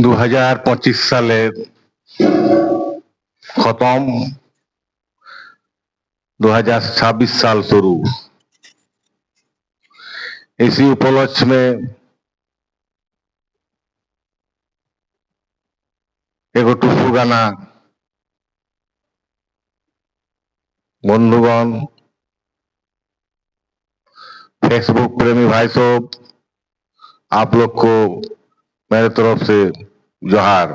2025 সালের खत्म, 2026 साल शुरू। इसी उपलक्ष्य में एगो टुसु गाना बंधुगण, फेसबुक प्रेमी भाई साहब, आप लोग को मेरे तरफ से जोहार।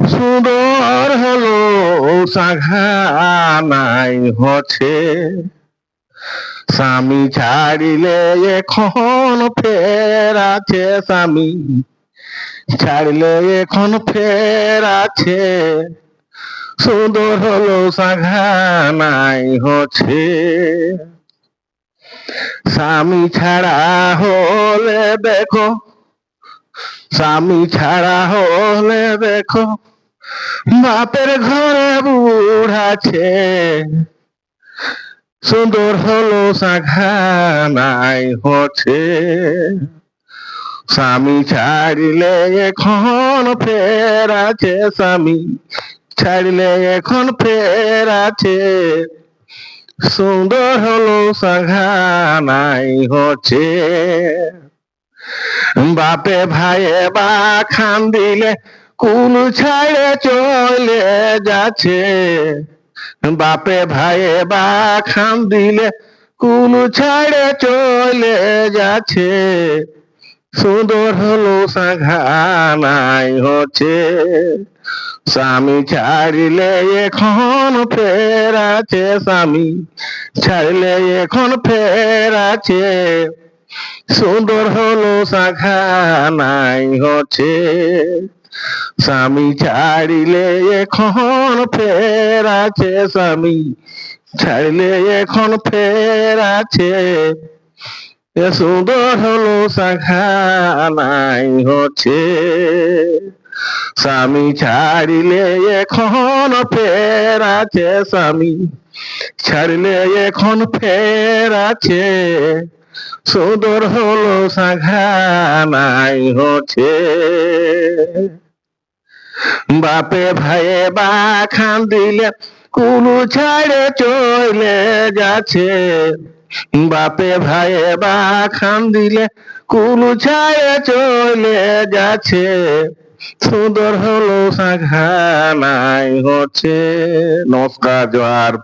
সুন্দর হলো সাঘানাই হচ্ছে, স্বামী ছাড়িলে এখন ফের আছে, স্বামী ছাড়িলে এখন ফের আছে। সুন্দর হলো সাঘানাই হচ্ছে, স্বামী ছাড়া হলে দেখো, স্বামী ছাড়া হলে দেখো বাপের ঘরে বুড়াছে। সুন্দর হলো সাঘানাই হচ্ছে, স্বামী ছাড়িলে এখন ফের আছে, স্বামী ছাড়িলে এখন ফের আছে। সুন্দর হলো সাঘানাই হচ্ছে, বাপে ভাইয়ে বা খান দিলে কুল ছাড়ে চলে যাচ্ছে। বাপে ভাইয়ে বা খান দিলে কুল ছাড়ে চলে যাচ্ছে। সুন্দর হলো সাঘানাই হচ্ছে, স্বামী ছাড়িলে এখন ফের আছে, স্বামী ছাড়িলে এখন ফের আছে। সুন্দর হলো সাঘানাই হচ্ছে, স্বামী ছাড়িলে এখন ফের আছে, স্বামী ছাড়িলে এখন ফের আছে। সুন্দর হলো সাঘানাই হচ্ছে, স্বামী ছাড়িলে এখন ফের আছে, স্বামী ছাড়িলে এখন ফের আছে। সুন্দর হলো সাঘানাই হচ্ছে, বাপে ভাইয়ে বা খান দিলে কুলু ছাড়ে চলে যাচ্ছে। বাপে ভাইয়ে বা খান দিলে কুলু ছাড়ে চলে যাচ্ছে। সুন্দর হলো সাঘানাই হচ্ছে। নমস্কার, জোহার।